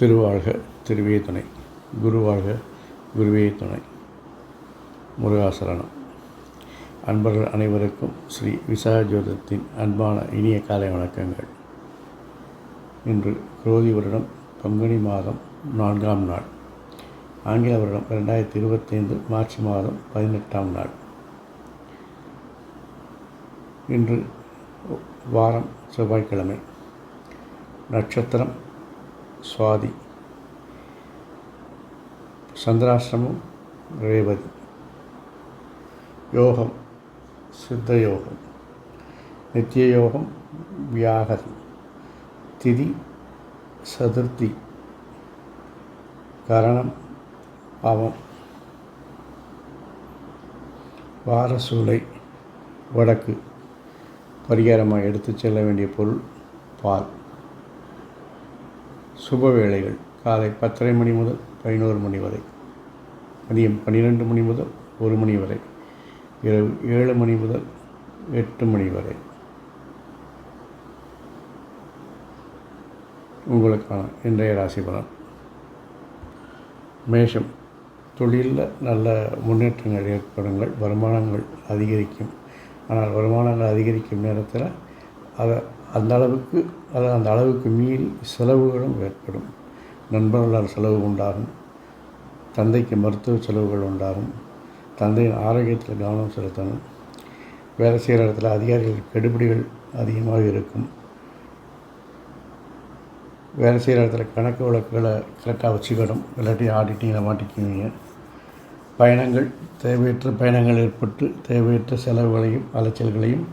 திருவாழ்க திருவே துணை, குருவாழ்க குருவே துணை. முருகாசரணம். அன்பர்கள் அனைவருக்கும் ஸ்ரீ விசாக ஜோதிடத்தின் அன்பான இனிய காலை வணக்கங்கள். இன்று குரோதி வருடம் பங்குனி மாதம் 4ஆம் நாள், ஆங்கில வருடம் 2025 மார்ச் மாதம் 18ஆம் நாள். இன்று வாரம் செவ்வாய்க்கிழமை. நட்சத்திரம் சுவாதி, சந்திராசிரமம் ரேவதி. யோகம் சித்த யோகம், நித்திய யோகம் வியாகதி. திதி சதுர்த்தி, கரணம் அவம். வாரசூலை வடக்கு. பரிகாரமாக எடுத்துச் செல்ல வேண்டிய பொருள் பால். சுப வேளைகள் காலை 10:30 மணி முதல் 11 மணி வரை, மதியம் 12 மணி முதல் 1 மணி வரை, இரவு 7 மணி முதல் 8 மணி வரை. உங்களுக்கான இன்றைய ராசி பலன். மேஷம். தொழிலில் நல்ல முன்னேற்றங்கள் ஏற்படுங்கள், வருமானங்கள் அதிகரிக்கும். ஆனால் வருமானங்கள் அதிகரிக்கும் நேரத்தில் அந்த அளவுக்கு மீறி செலவுகளும் ஏற்படும். நண்பர்களால் செலவு உண்டாகும், தந்தைக்கு மருத்துவ செலவுகள் உண்டாகும், தந்தையின் ஆரோக்கியத்தில் கவனம் செலுத்தணும். வேலை செய்கிற இடத்துல அதிகாரிகள் கெடுபிடிகள் அதிகமாக இருக்கும். வேலை செய்கிற இடத்துல கணக்கு வழக்குகளை கரெக்டாக வச்சுக்கணும், இல்லாட்டி ஆடிட்டிங்கில் மாட்டிக்குவீங்க. பயணங்கள், தேவையற்ற பயணங்கள் ஏற்பட்டு தேவையற்ற செலவுகளையும் அலைச்சல்களையும்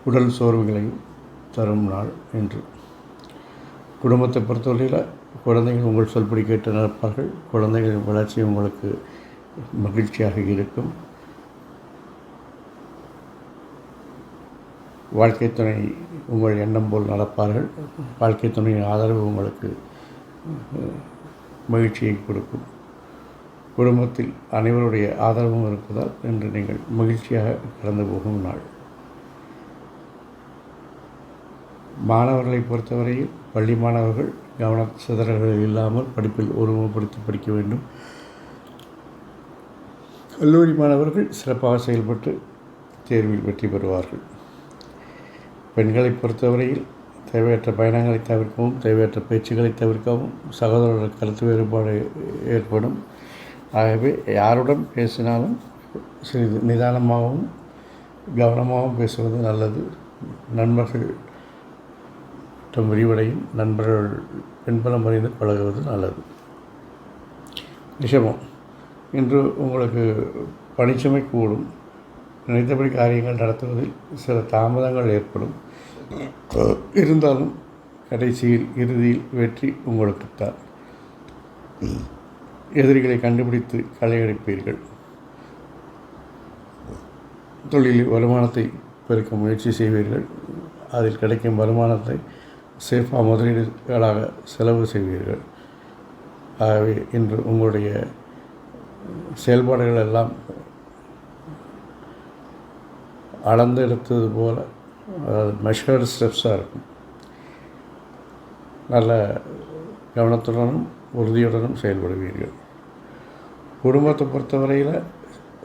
உடல் சோர்வுகளையும் தரும் நாள் என்று. குடும்பத்தை பொறுத்தவரையில் குழந்தைகள் உங்கள் சொல்படி கேட்டு நடப்பார்கள். குழந்தைகளின் வளர்ச்சி உங்களுக்கு மகிழ்ச்சியாக இருக்கும். வாழ்க்கை துணை உங்கள் எண்ணம் போல் நடப்பார்கள். வாழ்க்கை துணையின் ஆதரவு உங்களுக்கு மகிழ்ச்சியை கொடுக்கும். குடும்பத்தில் அனைவருடைய ஆதரவும் இருப்பதால் இன்று நீங்கள் மகிழ்ச்சியாக கடந்து போகும் நாள். மாணவர்களை பொறுத்தவரையில் பள்ளி மாணவர்கள் கவன சிதறல்கள் இல்லாமல் படிப்பில் ஒருமுகப்படுத்தி படிக்க வேண்டும். கல்லூரி மாணவர்கள் சிறப்பாக செயல்பட்டு தேர்வில் வெற்றி பெறுவார்கள். பெண்களை பொறுத்தவரையில் தேவையற்ற பயணங்களை தவிர்க்கவும், தேவையற்ற பேச்சுக்களை தவிர்க்கவும், சகோதரர்கள் கருத்து வேறுபாடு ஏற்படும். ஆகவே யாருடன் பேசினாலும் சிறிது நிதானமாகவும் கவனமாகவும் பேசுவது நல்லது. நண்பர்கள் விரிவடையும். நண்பர்கள் பின்பலம் அறிந்து பழகுவது நல்லது. ரிஷபம். இன்று உங்களுக்கு பணிச்சுமை கூடும். நினைத்தபடி காரியங்கள் நடத்துவதில் சில தாமதங்கள் ஏற்படும். இருந்தாலும் இறுதியில் வெற்றி உங்களுக்குத்தான். எதிரிகளை கண்டுபிடித்து களையடிப்பீர்கள். தொழிலில் வருமானத்தை பெருக்க முயற்சி செய்வீர்கள். அதில் கிடைக்கும் வருமானத்தை சேஃபாக முதலீடுகளாக செலவு செய்வீர்கள். ஆகவே இன்று உங்களுடைய செயல்பாடுகள் எல்லாம் அளந்து எடுத்தது போல, அதாவது மெஷர்டு ஸ்டெப்ஸாக இருக்கும். நல்ல கவனத்துடனும் உறுதியுடனும் செயல்படுவீர்கள். குடும்பத்தை பொறுத்தவரையில்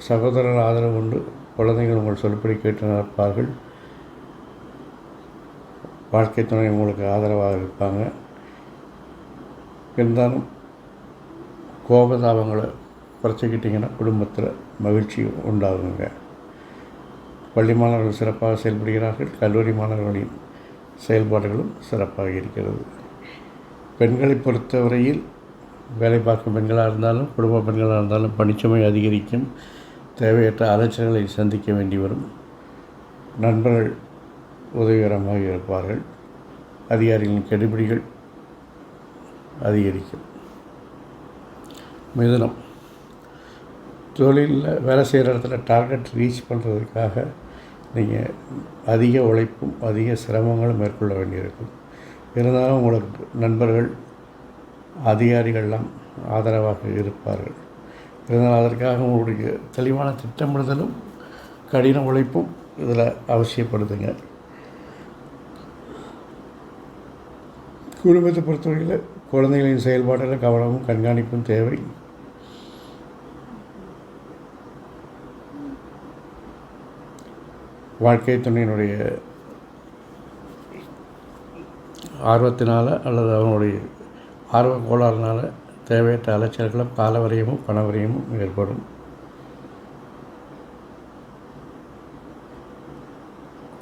சகோதரர்கள் ஆதரவு உண்டு. குழந்தைகள் உங்கள் சொல்படி கேட்டு நடப்பார்கள். வாழ்க்கை துணை உங்களுக்கு ஆதரவாக இருப்பாங்க. இருந்தாலும் கோபதாபங்களை குறைச்சிக்கிட்டிங்கன்னா குடும்பத்தில் மகிழ்ச்சி உண்டாகுங்க. பள்ளி மாணவர்கள் சிறப்பாக செயல்படுகிறார்கள். கல்லூரி மாணவர்களின் செயல்பாடுகளும் சிறப்பாக இருக்கிறது. பெண்களை பொறுத்தவரையில் வேலை பார்க்கும் பெண்களாக இருந்தாலும் குடும்ப பெண்களாக இருந்தாலும் பணிச்சுமை அதிகரிக்கும். தேவையற்ற அலைச்சல்களை சந்திக்க வேண்டி வரும். நண்பர்கள் உதவிகரமாக இருப்பார்கள். அதிகாரிகளின் கெடுபிடிகள் அதிகரிக்கும். மிதுனம். தொழிலில் வேலை செய்கிற இடத்துல டார்கெட் ரீச் பண்ணுறதுக்காக நீங்கள் அதிக உழைப்பும் அதிக சிரமங்களும் மேற்கொள்ள வேண்டியிருக்கும். இருந்தாலும் உங்களுக்கு நண்பர்கள் அதிகாரிகள்லாம் ஆதரவாக இருப்பார்கள். இருந்தாலும் அதற்காக உங்களுடைய தெளிவான திட்டமிடுதலும் கடின உழைப்பும் இதில் அவசியப்படுதுங்க. குடும்பத்தை பொறுத்தவரையில் குழந்தைகளின் செயல்பாட்டில் கவனமும் கண்காணிப்பும் தேவை. வாழ்க்கை துணையினுடைய ஆர்வத்தினால் அல்லது அவனுடைய ஆர்வ கோளாறுனால் தேவையற்ற அலைச்சல்களும் காலவரையமும் பணவரையமும் ஏற்படும்.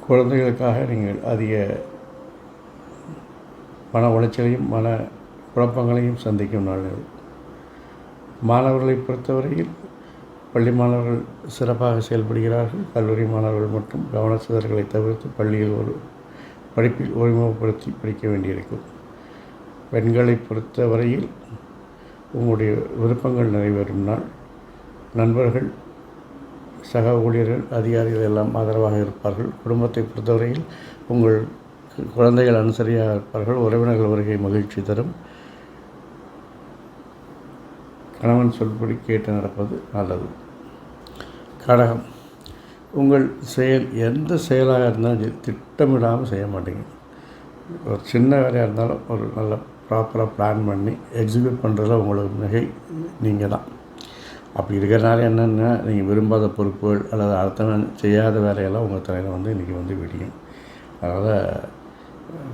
குழந்தைகளுக்காக நீங்கள் அதிக மன உளைச்சலையும் மன குழப்பங்களையும் சந்திக்கும் நாள்கள். மாணவர்களை பொறுத்தவரையில் பள்ளி மாணவர்கள் சிறப்பாக செயல்படுகிறார்கள். கல்லூரி மாணவர்கள் மட்டும் கவனச்சிதறல்களை தவிர்த்து பள்ளியில் படிப்பில் ஒருமுகப்படுத்தி படிக்க வேண்டியிருக்கும். பெண்களை பொறுத்தவரையில் உங்களுடைய விருப்பங்கள் நிறைவேறும் நாள். நண்பர்கள், சக ஊழியர்கள், அதிகாரிகள் எல்லாம் ஆதரவாக இருப்பார்கள். குடும்பத்தை பொறுத்தவரையில் உங்கள் குழந்தைகள் அனுசரியாக இருப்பார்கள். உறவினர்கள் வருகை மகிழ்ச்சி தரும். கணவன் சொல்படி கேட்டு நடப்பது நல்லது. கடகம், உங்கள் செயல் எந்த செயலாக இருந்தாலும் திட்டமிடாமல் செய்ய மாட்டீங்க. ஒரு சின்ன வேலையாக இருந்தாலும் ஒரு நல்ல ப்ராப்பராக பிளான் பண்ணி எக்ஸிக்யூட் பண்ணுறதுல உங்களுக்கு மிகை நீங்கள் தான். அப்படி இருக்கிறனால என்னென்னா, நீங்கள் விரும்பாத பொறுப்புகள் அல்லது அடுத்தவன் செய்யாத வேலையெல்லாம் உங்கள் தலையில் இன்றைக்கி விடியும். அதனால்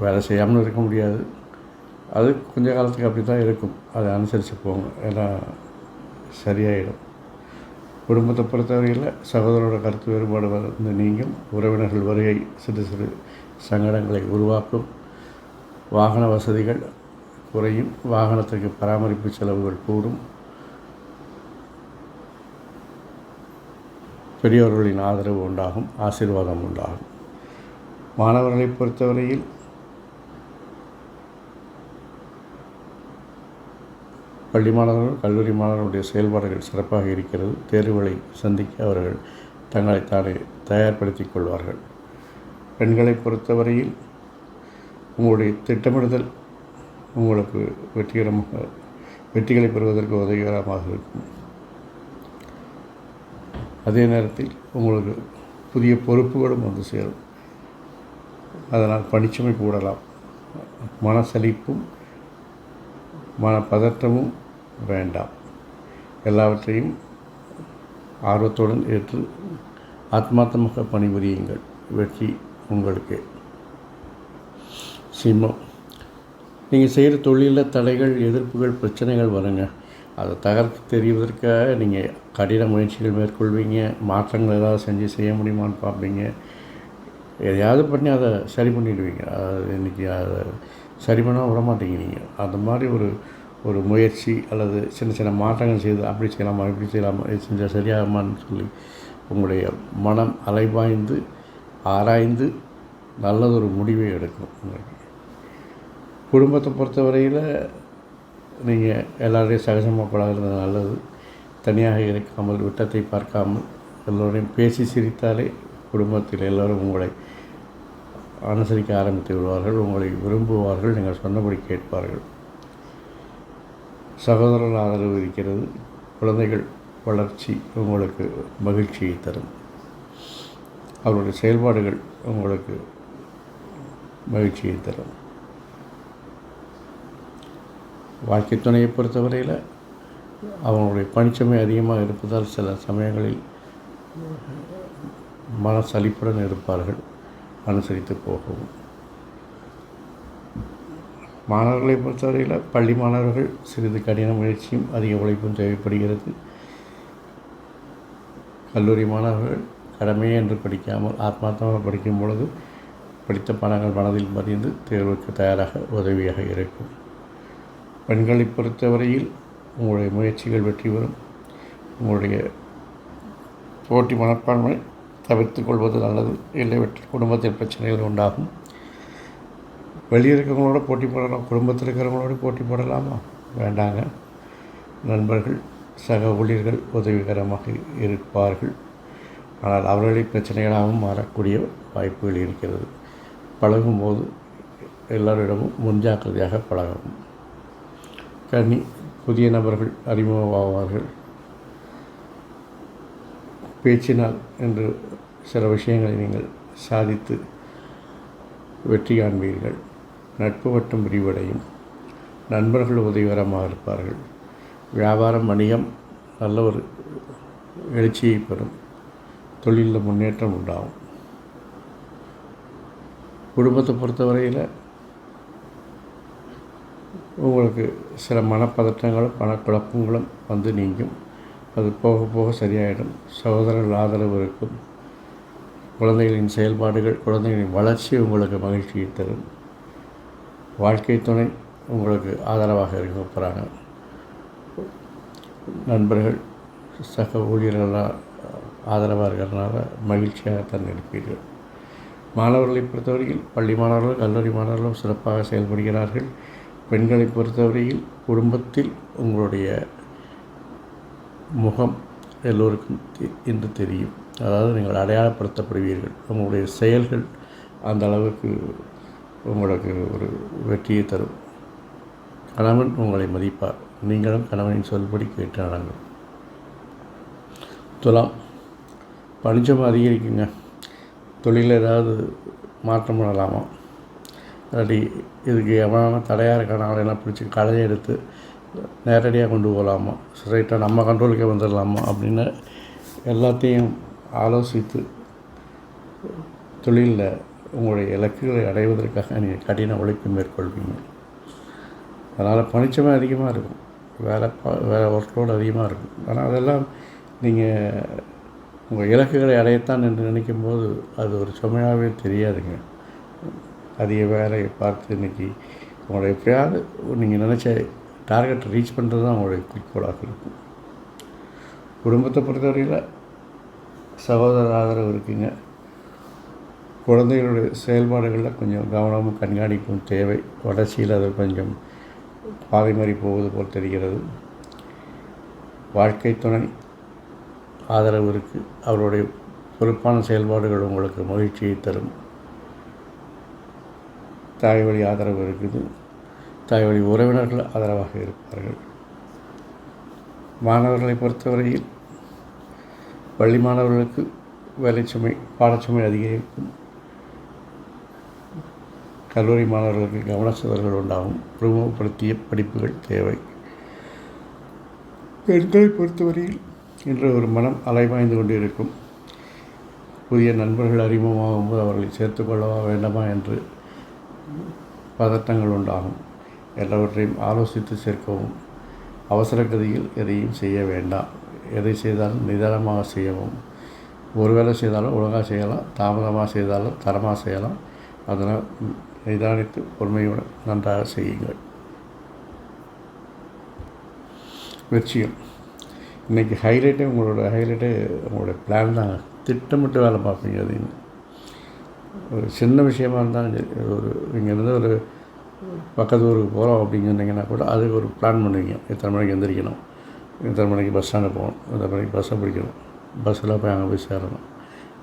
வேலை செய்யாமல் இருக்க முடியாது. அது கொஞ்ச காலத்துக்கு அப்படி தான் இருக்கும். அதை அனுசரித்து போங்க, எல்லாம் சரியாயிடும். குடும்பத்தை பொறுத்தவரையில் சகோதரோட கருத்து வேறுபாடு வந்து நீங்கள் உறவினர்கள் வருகை சிறு சிறு சங்கடங்களை உருவாக்கும். வாகன வசதிகள் குறையும். வாகனத்திற்கு பராமரிப்பு செலவுகள் கூடும். பெரியோர்களின் ஆதரவு உண்டாகும். ஆசீர்வாதம் உண்டாகும். மாணவர்களை பொறுத்தவரையில் பள்ளி மாணவர்கள், கல்லூரி மாணவர்களுடைய செயல்பாடுகள் சிறப்பாக இருக்கிறது. தேர்வுகளை சந்திக்க அவர்கள் தங்களை தானே தயார்படுத்திக் கொள்வார்கள். பெண்களை பொறுத்தவரையில் உங்களுடைய திட்டமிடுதல் உங்களுக்கு வெற்றிகளை பெறுவதற்கு உதவிகரமாக இருக்கும். அதே நேரத்தில் உங்களுக்கு புதிய பொறுப்புகளும் சேரும். அதனால் பணிச்சுமை கூடலாம். மனசலிப்பும் மனப்பதற்றமும் வேண்டாம். எல்லாவற்றையும் ஆர்வத்துடன் ஏற்று ஆத்மார்த்தமாக பணிபுரியுங்கள். வெற்றி உங்களுக்கு. சிம்மம், நீங்கள் செய்கிற தொழிலில் தடைகள், எதிர்ப்புகள், பிரச்சனைகள் வருங்க. அதை தகர்த்து தெரிவதற்காக நீங்கள் கடின முயற்சிகள் மேற்கொள்வீங்க. மாற்றங்கள் ஏதாவது செய்ய முடியுமான்னு பார்ப்பீங்க. எதையாவது பண்ணி அதை சரி பண்ணிடுவீங்க. அது இன்றைக்கி அதை சரி பண்ண விடமாட்டீங்க. நீங்கள் அந்த மாதிரி ஒரு முயற்சி அல்லது சின்ன சின்ன மாற்றங்கள் செய்து அப்படி செய்யலாமா, இப்படி செய்யலாமா, இது செஞ்சால் சரியாகுமான்னு சொல்லி உங்களுடைய மனம் அலைபாய்ந்து ஆராய்ந்து நல்லதொரு முடிவை எடுக்கும். உங்களுக்கு குடும்பத்தை பொறுத்தவரையில் நீங்கள் எல்லோரையும் சகஜமாக பழகிறது நல்லது. தனியாக இருக்காமல், விட்டத்தை பார்க்காமல் எல்லோரையும் பேசி சிரித்தாலே குடும்பத்தில் எல்லோரும் உங்களை அனுசரிக்க ஆரம்பித்து விடுவார்கள். உங்களை விரும்புவார்கள். நீங்கள் சொன்னபடி கேட்பார்கள். சகோதரர்கள் ஆதரவு இருக்கிறது. குழந்தைகள் வளர்ச்சி உங்களுக்கு மகிழ்ச்சியை தரும். அவருடைய செயல்பாடுகள் உங்களுக்கு மகிழ்ச்சியை தரும். வாழ்க்கை துணையை பொறுத்தவரையில் அவங்களுடைய பணிச்சுமை அதிகமாக இருப்பதால் சில சமயங்களில் மனசலிப்புடன் இருப்பார்கள். அனுசரித்து போகவும். மாணவர்களை பொறுத்தவரையில் பள்ளி மாணவர்கள் சிறிது கடின முயற்சியும் அதிக உழைப்பும் தேவைப்படுகிறது. கல்லூரி மாணவர்கள் கடமையே என்று படிக்காமல் ஆத்மார்த்தமாக படிக்கும் பொழுது படித்த பாடங்கள் மனதில் பதிந்து தேர்வுக்கு தயாராக உதவியாக இருக்கும். பெண்களை பொறுத்தவரையில் உங்களுடைய முயற்சிகள் வெற்றி பெறும். உங்களுடைய போட்டி மனப்பான்மை தவிர்த்து கொள்வது நல்லது. இல்லை குடும்பத்தில் பிரச்சனைகள் உண்டாகும். வெளியே இருக்கிறவங்களோட போட்டி போடலாம், குடும்பத்தில் இருக்கிறவங்களோட போட்டி போடலாமா? வேண்டாங்க. நண்பர்கள், சக ஊழியர்கள் உதவிகரமாக இருப்பார்கள். ஆனால் அவர்களை பிரச்சனைகளாகவும் மாறக்கூடிய வாய்ப்புகள் இருக்கிறது. பழகும்போது எல்லோரிடமும் முன்ஜாக்கிரதையாக பழகவும். கன்னி, புதிய நபர்கள் அறிமுகமாவார்கள். பேச்சினால் என்று சில விஷயங்களை நீங்கள் சாதித்து வெற்றி காண்பீர்கள். நட்பு வட்டம் விரிவடையும். நண்பர்கள் உதவிகரமாக இருப்பார்கள். வியாபாரம் வணிகம் நல்ல ஒரு எழுச்சியை பெறும். தொழிலில் முன்னேற்றம் உண்டாகும். குடும்பத்தை பொறுத்தவரையில் உங்களுக்கு சில மனப்பதற்றங்களும் மனக்குழப்பங்களும் வந்து நீங்கும். அது போக போக சரியாயிடும். சகோதரர்கள் ஆதரவு இருக்கும். குழந்தைகளின் செயல்பாடுகள், குழந்தைகளின் வளர்ச்சி உங்களுக்கு மகிழ்ச்சியை தரும். வாழ்க்கை துணை உங்களுக்கு ஆதரவாக இருக்க போகிறாங்க. நண்பர்கள் சக ஊழியர்களாக ஆதரவாக இருக்கிறதுனால மகிழ்ச்சியாகத்தான் இருப்பீர்கள். மாணவர்களை பொறுத்தவரையில் பள்ளி மாணவர்கள், கல்லூரி மாணவர்களும் சிறப்பாக செயல்படுகிறார்கள். பெண்களை பொறுத்தவரையில் குடும்பத்தில் உங்களுடைய முகம் எல்லோருக்கும் இன்று தெரியும். அதாவது நீங்கள் அடையாளப்படுத்தப்படுவீர்கள். உங்களுடைய செயல்கள் அந்த அளவுக்கு உங்களுக்கு ஒரு வெற்றியை தரும். கணவன் உங்களை மதிப்பார். நீங்களும் கணவனின் சொல்படி கேட்டு நடங்கள். துலாம், பணிச்சம் அதிகரிக்குங்க. தொழிலில் ஏதாவது மாற்றம் பண்ணலாமா, இல்லாட்டி இதுக்கு எவனான தடையாக இருக்கான எல்லாம் பிடிச்சி கடையை எடுத்து நேரடியாக கொண்டு போகலாமா, ஸ்ட்ரைட்டாக நம்ம கண்ட்ரோலுக்கே வந்துடலாமா அப்படின்னு எல்லாத்தையும் ஆலோசித்து தொழிலில் உங்களுடைய இலக்குகளை அடைவதற்காக நீங்கள் கடின உழைப்பு மேற்கொள்வீங்க. அதனால் பணிச்சமே அதிகமாக இருக்கும். வேலை ஒர்க்லோடு அதிகமாக இருக்கும். ஆனால் அதெல்லாம் நீங்கள் உங்கள் இலக்குகளை அடையத்தான் என்று நினைக்கும்போது அது ஒரு சுமையாகவே தெரியாதுங்க. அதிக வேலையை பார்த்து இன்றைக்கி உங்களை எப்படியாவது நீங்கள் நினச்ச டார்கெட்டை ரீச் பண்ணுறது தான் உங்களுடைய குறிக்கோளாக இருக்கும். குடும்பத்தை பொறுத்தவரையில் சகோதர ஆதரவு இருக்குங்க. குழந்தைகளுடைய செயல்பாடுகளில் கொஞ்சம் கவனமும் கண்காணிப்பும் தேவை. வளர்ச்சியில் அது கொஞ்சம் பாதை மாறி போவது போல் தெரிகிறது. வாழ்க்கை துணை ஆதரவு இருக்குது. அவருடைய பொறுப்பான செயல்பாடுகள் உங்களுக்கு மகிழ்ச்சியை தரும். தாய் வழி ஆதரவு இருக்குது. தாய் வழி உறவினர்கள் ஆதரவாக இருப்பார்கள். மாணவர்களை பொறுத்தவரையில் பள்ளி மாணவர்களுக்கு வேலைச்சுமை, பாடச்சுமை அதிகரிக்கும். கல்லூரி மாணவர்களுக்கு கவனச்சிதறல்கள் உண்டாகும். ஒருமுகப்படுத்திய படிப்புகள் தேவை. பெண்களை பொறுத்தவரையில் இன்று ஒரு மனம் அலைபாய்ந்து கொண்டிருக்கும். புதிய நண்பர்கள் அறிமுகமாகும்போது அவர்களை சேர்த்துக்கொள்ளவா வேண்டாமா என்று பதட்டங்கள் உண்டாகும். எல்லாவற்றையும் ஆலோசித்து சேர்க்கவும். அவசர கதியில் எதையும் செய்ய வேண்டாம். எதை செய்தாலும் நிதானமாக செய்யவும். ஒரு வேலை செய்தாலும் ஒழுங்காக செய்யலாம், தாமதமாக செய்தாலும் தரமாக செய்யலாம். அதனால் நிதானித்து பொறுமையுடன் நன்றாக செய்யுங்கள். வெற்றியும் இன்றைக்கி உங்களுடைய பிளான் தாங்க. திட்டமிட்டு வேலை பார்ப்பீங்க. அது ஒரு சின்ன விஷயமா இருந்தாலும் சரி, இங்கேருந்து ஒரு பக்கத்து ஊருக்கு போகிறோம் அப்படின்னு சொன்னீங்கன்னா கூட அதுக்கு ஒரு பிளான் பண்ணுவீங்க. எத்தனை மணிக்கு எந்திரிக்கணும், எத்தனை மணிக்கு பஸ் ஸ்டாண்டு போகணும், எத்தனை மணிக்கு பஸ்ஸை பிடிக்கணும், பஸ்ஸில் போய் அங்கே போய் சேரணும்,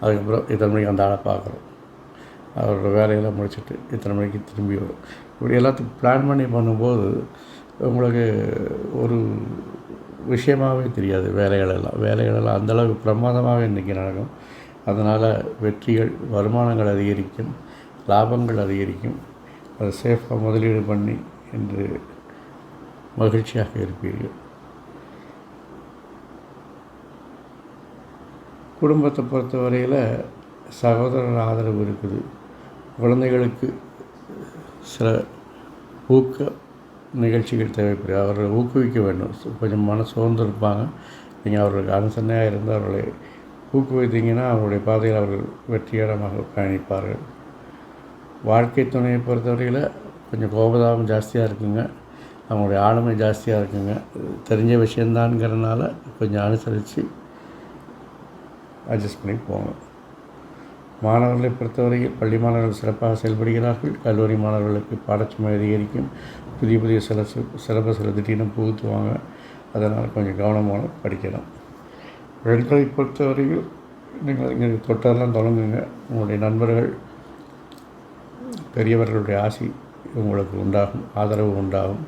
அதுக்கப்புறம் இத்தனை மணிக்கு அந்த ஆளை பார்க்குறோம், அவரோட வேலையெல்லாம் முடிச்சுட்டு இத்தனை மணிக்கு திரும்பி வரும். இப்படி எல்லாத்துக்கும் பிளான் பண்ணி பண்ணும்போது உங்களுக்கு ஒரு விஷயமாகவே தெரியாது. வேலைகளெல்லாம் அந்தளவுக்கு பிரமாதமாக இன்றைக்கி நடக்கும். அதனால் வெற்றிகள், வருமானங்கள் அதிகரிக்கும், லாபங்கள் அதிகரிக்கும். அதை சேஃபாக முதலீடு பண்ணி என்று மகிழ்ச்சியாக இருப்பீர்கள். குடும்பத்தை பொறுத்தவரையில் சகோதரர் ஆதரவு இருக்குது. குழந்தைகளுக்கு சில ஊக்க நிகழ்ச்சிகள் தேவைப்படுது. அவர்களை ஊக்குவிக்க வேண்டும். கொஞ்சம் மன சோர்ந்து இருப்பாங்க. நீங்கள் அவர்களுக்கு அனுசரணையாக இருந்து அவர்களை ஊக்குவித்தீங்கன்னா அவருடைய பாதையில் அவர்கள் வெற்றிகரமாக பயணிப்பார்கள். வாழ்க்கை துணையை பொறுத்தவரையில் கொஞ்சம் கோபதாபம் ஜாஸ்தியாக இருக்குங்க. அவங்களுடைய ஆளுமை ஜாஸ்தியாக இருக்குங்க. தெரிஞ்ச விஷயந்தான்ங்கிறதுனால கொஞ்சம் அனுசரித்து அட்ஜஸ்ட் பண்ணி போங்க. மாணவர்களை பொறுத்தவரையில் பள்ளி மாணவர்கள் சிறப்பாக செயல்படுகிறார்கள். கல்லூரி மாணவர்களுக்கு பாடச்சுமை அதிகரிக்கும். புதிய சிலபஸில் திடீர்னு புகுத்துவாங்க. அதனால் கொஞ்சம் கவனமாக படிக்கலாம். பெண்களை பொறுத்தவரையில் நீங்கள் இங்கே தொட்டதெல்லாம் தொடங்குங்க. உங்களுடைய நண்பர்கள், பெரியவர்களுடைய ஆசி உங்களுக்கு உண்டாகும், ஆதரவு உண்டாகும்.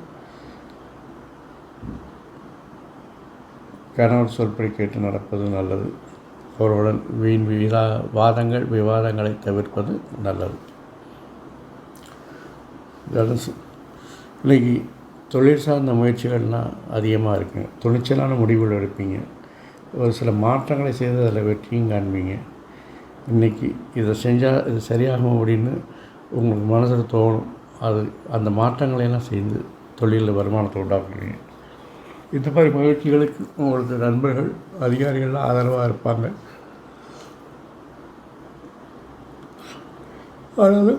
கணவர் சொல்படி கேட்டு நடப்பது நல்லது. அவர்களுடன் வீண் விவாதங்களை தவிர்ப்பது நல்லது. தனுசு, இன்றைக்கி தொழில் சார்ந்த முயற்சிகள்லாம் அதிகமாக இருக்குங்க. துணிச்சலான முடிவுகள் எடுப்பீங்க. ஒரு சில மாற்றங்களை செய்து அதில் வெற்றியும் காண்பீங்க. இன்றைக்கி இதை செஞ்சால் இது சரியாகும் அப்படின்னு உங்களுக்கு மனசில் தோணும். அந்த மாற்றங்களையெல்லாம் செய்து தொழிலில் வருமானத்தை உண்டாக்குவீங்க. இந்த மாதிரி முயற்சிகளுக்கு உங்களுக்கு நண்பர்கள், அதிகாரிகள்லாம் ஆதரவாக இருப்பாங்க. அதாவது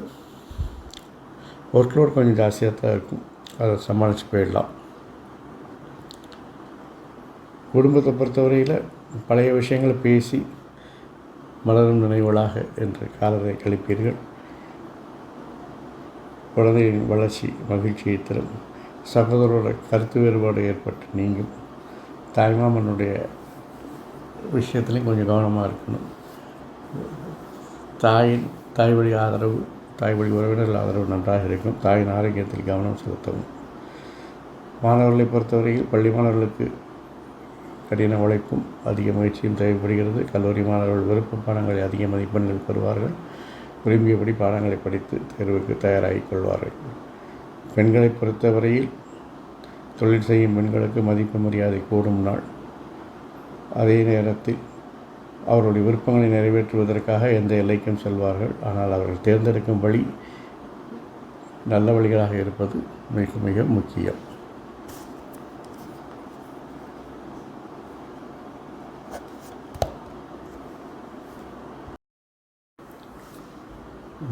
ஒர்க்லோட் கொஞ்சம் ஜாஸ்தியாக தான் இருக்கும், அதை சமாளித்து போயிடலாம். குடும்பத்தை பொறுத்தவரையில் பழைய விஷயங்களை பேசி மலரும் நினைவுகளாக என்று காலத்தை கழிப்பீர்கள். குழந்தையின் வளர்ச்சி மகிழ்ச்சியை தரும். சகோதரோட கருத்து வேறுபாடு ஏற்பட்டு நீங்கும். தாய்மாமனுடைய விஷயத்துலையும் கொஞ்சம் கவனமாக இருக்கணும். தாய் வழி ஆதரவு, தாய் வழி உறவினர்கள் ஆதரவு நன்றாக இருக்கும். தாயின் ஆரோக்கியத்தில் கவனம் செலுத்தவும். மாணவர்களை பொறுத்தவரையில் பள்ளி மாணவர்களுக்கு கடின உழைப்பும் அதிக முயற்சியும் தேவைப்படுகிறது. கல்லூரி மாணவர்கள் விருப்ப பாடங்களை அதிக மதிப்பெண்கள் பெறுவார்கள். விரும்பியபடி பாடங்களை படித்து தேர்வுக்கு தயாராகிக் கொள்வார்கள். பெண்களை பொறுத்தவரையில் தொழில் செய்யும் பெண்களுக்கு மதிப்பு மரியாதை கூடும் நாள். அதே நேரத்தில் அவருடைய விருப்பங்களை நிறைவேற்றுவதற்காக எந்த எல்லைக்கும் செல்வார்கள். ஆனால் அவர்கள் தேர்ந்தெடுக்கும் வழி நல்ல வழிகளாக இருப்பது மிக மிக முக்கியம்.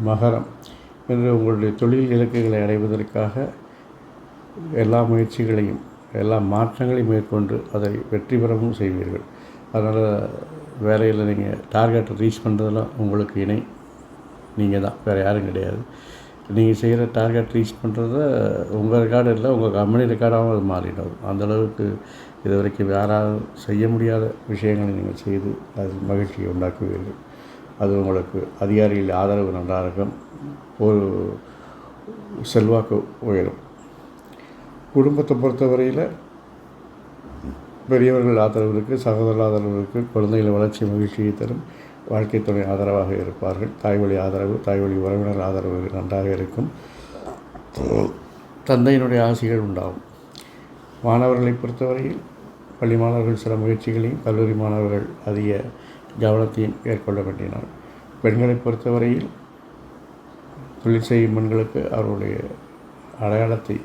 மகரம், என்று உங்களுடைய தொழில் இலக்குகளை அடைவதற்காக எல்லா முயற்சிகளையும், எல்லா மாற்றங்களையும் மேற்கொண்டு அதை வெற்றி பெறவும் செய்வீர்கள். அதனால் வேலையில் நீங்கள் டார்கெட்டை ரீச் பண்ணுறதெல்லாம் உங்களுக்கு இணை நீங்கள் தான், வேறு யாரும் கிடையாது. நீங்கள் செய்கிற டார்கெட் ரீச் பண்ணுறத உங்கள் ரெக்கார்டு இல்லை, உங்கள் கம்பெனி ரெக்கார்டாகவும் அது மாறிடும். அந்தளவுக்கு இது வரைக்கும் யாராலும் செய்ய முடியாத விஷயங்களை நீங்கள் செய்து அது மகிழ்ச்சியை உண்டாக்குவீர்கள். அது உங்களுக்கு அதிகாரிகள் ஆதரவு நல்லா இருக்கும். ஒரு செல்வாக்கு உயரும். குடும்பத்தை பொறுத்தவரையில் பெரியவர்கள் ஆதரவு இருக்குது, சகோதரர் ஆதரவு இருக்குது. குழந்தைகள் வளர்ச்சி மகிழ்ச்சியை தரும். வாழ்க்கை துணை ஆதரவாக இருப்பார்கள். தாய்வழி ஆதரவு, தாய்வழி உறவினர் ஆதரவு நன்றாக இருக்கும். தந்தையினுடைய ஆசைகள் உண்டாகும். மாணவர்களை பொறுத்தவரையில் பள்ளி மாணவர்கள் சில முயற்சிகளையும், கல்லூரி மாணவர்கள் அதிக கவனத்தையும் மேற்கொள்ள வேண்டினார். பெண்களை பொறுத்தவரையில் தொழில் செய்யும் பெண்களுக்கு அவருடைய அடையாளத்தை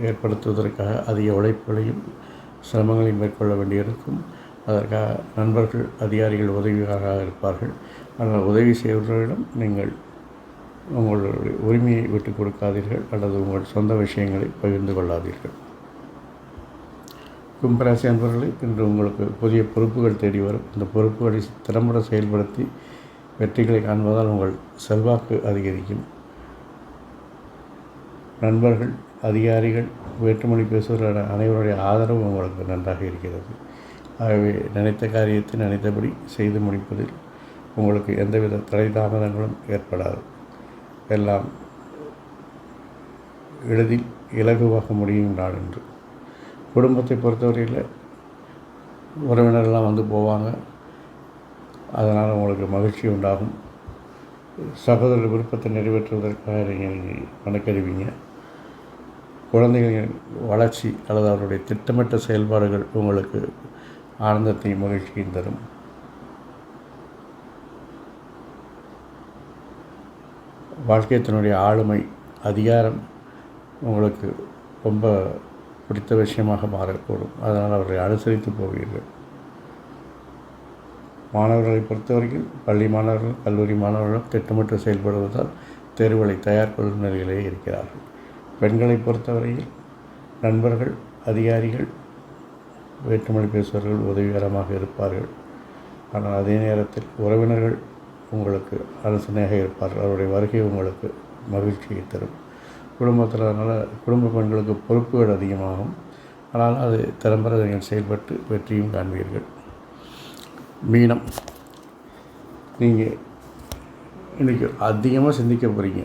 ஏற்படுத்துவதற்காக அதிக உழைப்புகளையும் சிரமங்களையும் மேற்கொள்ள வேண்டியிருக்கும். அதற்காக நண்பர்கள், அதிகாரிகள் உதவியாக இருப்பார்கள். ஆனால் உதவி செய்வர்களிடம் நீங்கள் உங்களுடைய உரிமையை விட்டுக் கொடுக்காதீர்கள் அல்லது உங்கள் சொந்த விஷயங்களை பகிர்ந்து கொள்ளாதீர்கள். கும்பராசி அன்பர்களே, இன்று உங்களுக்கு புதிய பொறுப்புகள் தேடி வரும். இந்த பொறுப்புகளை திறம்பட செயல்படுத்தி வெற்றிகளை காண்பதால் உங்கள் செல்வாக்கு அதிகரிக்கும். நண்பர்கள், அதிகாரிகள், வேற்றுமொழி பேசுவதற்கான அனைவருடைய ஆதரவு உங்களுக்கு நன்றாக இருக்கிறது. ஆகவே நினைத்த காரியத்தை நினைத்தபடி செய்து முடிப்பதில் உங்களுக்கு எந்தவித தடை தாமதங்களும் ஏற்படாது. எல்லாம் எளிதில் இலகுவாக முடியும் நாள் என்று. குடும்பத்தை பொறுத்தவரையில் உறவினரெல்லாம் வந்து போவாங்க. அதனால் உங்களுக்கு மகிழ்ச்சி உண்டாகும். சகோதரர் விருப்பத்தை நிறைவேற்றுவதற்காக நீங்கள் மெனக்கெடுவீங்க. குழந்தைகளின் வளர்ச்சி அல்லது அவருடைய திட்டமிட்ட செயல்பாடுகள் உங்களுக்கு ஆனந்தத்தையும் மகிழ்ச்சியும் தரும். வாழ்க்கையத்தினுடைய ஆளுமை, அதிகாரம் உங்களுக்கு ரொம்ப பிடித்த விஷயமாக மாறக்கூடும். அதனால் அவர்களை அனுசரித்து போவீர்கள். மாணவர்களை பொறுத்தவரையில் பள்ளி மாணவர்கள், கல்லூரி மாணவர்களும் திட்டமிட்டு செயல்படுவதால் தேர்வுகளை தயார் கொள்ளும் நிலையிலே இருக்கிறார்கள். பெண்களை பொறுத்தவரையில் நண்பர்கள், அதிகாரிகள், வேற்றுமொழி பேசுபவர்கள் உதவிகரமாக இருப்பார்கள். ஆனால் அதே நேரத்தில் உறவினர்கள் உங்களுக்கு ஆலோசனையாக இருப்பார்கள். அவருடைய வருகை உங்களுக்கு மகிழ்ச்சியை தரும். குடும்பத்தில் அதனால் குடும்ப பெண்களுக்கு பொறுப்புகள் அதிகமாகும். ஆனால் அது திறம்பட நீங்கள் செயல்பட்டு வெற்றியும் காண்பீர்கள். மீனம், நீங்கள் இன்றைக்கி அதிகமாக சிந்திக்க போகிறீங்க.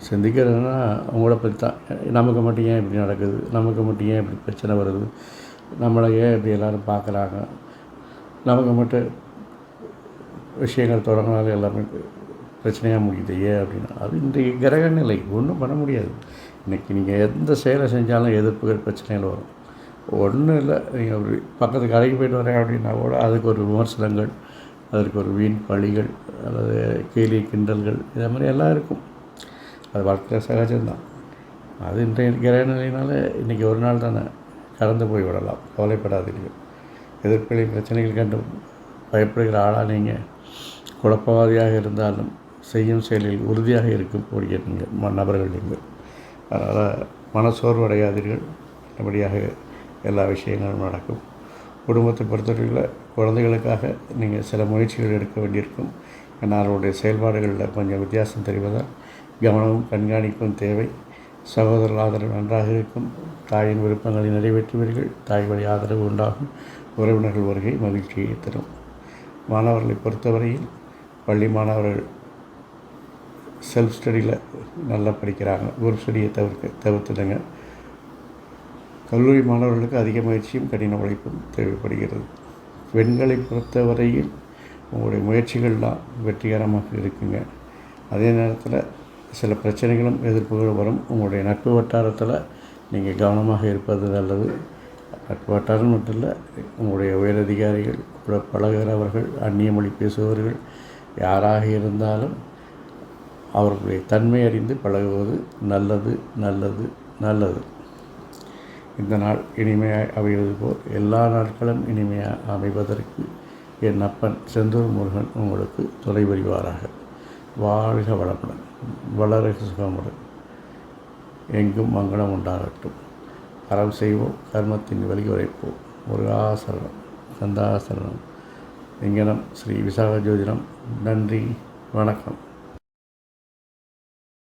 சிந்திக்கிறதுனா உங்களை பற்றி தான். நமக்கு மட்டும் ஏன் இப்படி நடக்குது, நமக்கு மட்டும் ஏன் இப்படி பிரச்சனை வருது, நம்மளை ஏன் இப்படி எல்லோரும் பார்க்குறாங்க, நமக்கு மட்டும் விஷயங்கள் தொடங்கினாலும் எல்லாமே பிரச்சனையாக முடியுது. ஏன் அப்படின்னா அது இன்றைய கிரக நிலை, ஒன்றும் பண்ண முடியாது. இன்றைக்கி நீங்கள் எந்த செயலை செஞ்சாலும் எதிர்ப்புகள் பிரச்சனைகள் வரும். ஒன்றும் இல்லை, நீங்கள் ஒரு பக்கத்து கடைக்கு போய்ட்டு வரேன் அப்படின்னா கூட அதுக்கு ஒரு விமர்சனங்கள், அதற்கு ஒரு வீண் பழிகள் அல்லது கேலி கிண்டல்கள் இதை மாதிரி எல்லாம் இருக்கும். அது வாழ்க்கையில் சகஜம்தான். அது இன்றைய கிரக நிலையினால் இன்றைக்கி ஒரு நாள் தானே, கடந்து போய் விடலாம், கவலைப்படாதீர்கள். எதிர்ப்புகளின் பிரச்சனைகள் கண்டு பயப்படுகிற ஆளாக நீங்கள் குழப்பவாதியாக இருந்தாலும் செய்யும் செயலில் உறுதியாக இருக்கக்கூடிய நீங்கள் நபர்கள் நீங்கள். அதனால் மனசோர்வடையாதீர்கள். நல்லபடியாக எல்லா விஷயங்களும் நடக்கும். குடும்பத்தை பொறுத்தவரையில் குழந்தைகளுக்காக நீங்கள் சில முயற்சிகள் எடுக்க வேண்டியிருக்கும். ஏன்னா அவருடைய செயல்பாடுகளில் கொஞ்சம் வித்தியாசம் தெரிவதால் கவனமும் கண்காணிப்பும் தேவை. சகோதரர் ஆதரவு நன்றாக இருக்கும். தாயின் விருப்பங்களை நிறைவேற்றுவீர்கள். தாய் வழி ஆதரவு உண்டாகும். உறவினர்கள் வருகை மகிழ்ச்சியை தரும். மாணவர்களை பொறுத்தவரையில் பள்ளி மாணவர்கள் செல்ஃப் ஸ்டடியில் நல்லா படிக்கிறாங்க. குரூப் ஸ்டடியை தவிர்த்துடுங்க. கல்லூரி மாணவர்களுக்கு அதிக முயற்சியும் கடின உழைப்பும் தேவைப்படுகிறது. பெண்களை பொறுத்தவரையில் உங்களுடைய முயற்சிகள்லாம் வெற்றிகரமாக இருக்குங்க. அதே நேரத்தில் சில பிரச்சனைகளும் எதிர்ப்புகளும் வரும். உங்களுடைய நட்பு வட்டாரத்தில் நீங்கள் கவனமாக இருப்பது நல்லது. நட்பு வட்டாரம் மட்டும் இல்லை, உங்களுடைய உயரதிகாரிகள் கூட பழகிறவர்கள், அந்நிய மொழி பேசுபவர்கள் யாராக இருந்தாலும் அவர்களுடைய தன்மை அறிந்து பழகுவது நல்லது நல்லது நல்லது. இந்த நாள் இனிமையாக அமைவது போல் எல்லா நாட்களும் இனிமையாக அமைவதற்கு என் அப்பன் செந்தூர் முருகன் உங்களுக்கு துணை புரிவாராக. வாழ்க வளமுடன், வளர்க சுகமுடன், எங்கும் மங்களம் உண்டாகட்டும். அறம் செய்வோம், கர்மத்தின் வழி உரைப்போம். முருகாசரணம், கந்தாசரணம். இங்கனம் ஸ்ரீ விசாக ஜோதிடம். நன்றி, வணக்கம்.